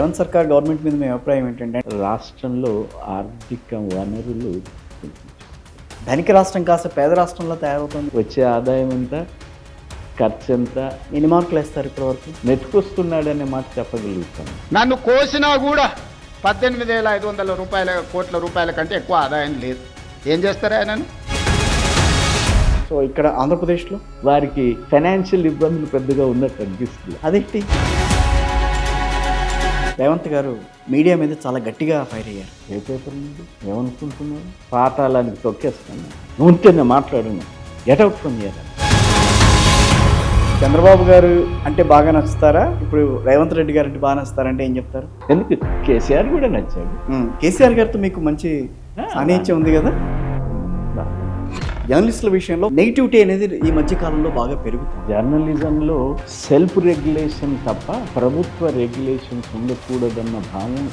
రేవంత్ సర్కార్ గవర్నమెంట్ మీద మీ అభిప్రాయం ఏంటంటే? రాష్ట్రంలో ఆర్థిక వనరులు ధనిక రాష్ట్రం కాస్త పేద రాష్ట్రంలో తయారవుతుంది. వచ్చే ఆదాయం ఎంత, ఖర్చు ఎంత, ఎన్ని మార్కులు వేస్తారు ఇప్పటివరకు? నెట్టుకొస్తున్నాడనే మాట చెప్పగలుగుతాను. నన్ను కోసినా కూడా 18,500 కోట్ల రూపాయల కంటే ఎక్కువ ఆదాయం లేదు. ఏం చేస్తారా ఆయనను? సో ఇక్కడ ఆంధ్రప్రదేశ్లో వారికి ఫైనాన్షియల్ ఇబ్బందులు పెద్దగా ఉన్నట్టు అనిపిస్తుంది. అదేంటి? రేవంత్ గారు మీడియా మీద చాలా గట్టిగా ఫైర్ అయ్యారు. ఏ పేపర్ నుండి ఏమనుకుంటున్నాను? పాతాళానికి తొక్కేస్తాను. ఉంటేనే మాట్లాడను. Get out from here. Chandrababu గారు అంటే బాగా నచ్చుతారా? ఇప్పుడు రేవంత్ రెడ్డి గారు అంటే బాగా నచ్చుతారంటే ఏం చెప్తారు? ఎందుకు కేసీఆర్ కూడా నచ్చాడు. కేసీఆర్ గారితో మీకు మంచి సాన్నిహిత్యం ఉంది కదా. జర్నలిస్టుల విషయంలో నెగిటివిటీ అనేది ఈ మధ్య కాలంలో బాగా పెరుగుతుంది. జర్నలిజంలో సెల్ఫ్ రెగ్యులేషన్ తప్ప ప్రభుత్వ రెగ్యులేషన్స్ ఉండకూడదన్న భావం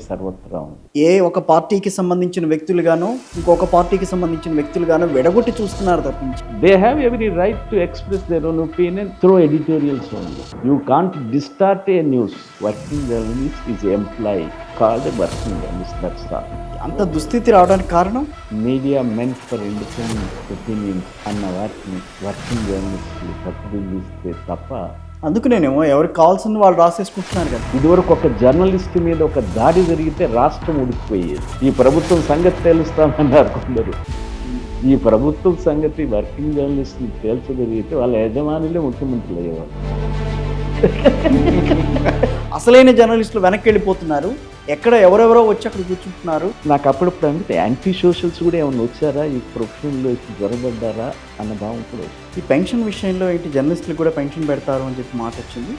సర్వత్రా ఉంది. ఏ ఒక పార్టీకి సంబంధించిన వ్యక్తులుగానో ఇంకొక పార్టీకి సంబంధించిన వ్యక్తులుగానో విడగొట్టి చూస్తున్నారు తప్పించి. They have every right to express their own opinion through editorials only. You can't distort A news. Working journalist is employee called a working journalist. That's all. అంత దుస్థితి రావడానికి కారణం media meant for independent opinions అన్న వాటిని working జర్నలిస్టులు ప్రతిబింబిస్తే తప్ప. అందుకునేనేమో ఎవరికి కావాల్సిన వాళ్ళు రాసేసుకుంటున్నారు కదా. ఇదివరకు ఒక జర్నలిస్ట్ మీద ఒక దాడి జరిగితే రాష్ట్రం ఉడికిపోయేది. ఈ ప్రభుత్వం సంగతి తేలుస్తామన్నారు కొందరు. ఈ ప్రభుత్వం సంగతి వర్కింగ్ జర్నలిస్టులు తేల్చగలిగితే వాళ్ళ యజమానులే ముఖ్యమంత్రులు అయ్యేవాళ్ళు. అసలైన జర్నలిస్టులు వెనక్కి వెళ్ళిపోతున్నారు. ఎక్కడ ఎవరెవరో వచ్చి అక్కడ కూర్చుంటున్నారు. నాకు అప్పుడప్పుడు అంటే యాంటీ సోషల్స్ కూడా ఏమైనా వచ్చారా ఈ ప్రొఫెషన్లో జ్వరబడ్డారా అన్న భావం కూడా. ఈ పెన్షన్ విషయంలో ఏంటి, జర్నలిస్టులు కూడా పెన్షన్ పెడతారు అని చెప్పి మాట వచ్చింది.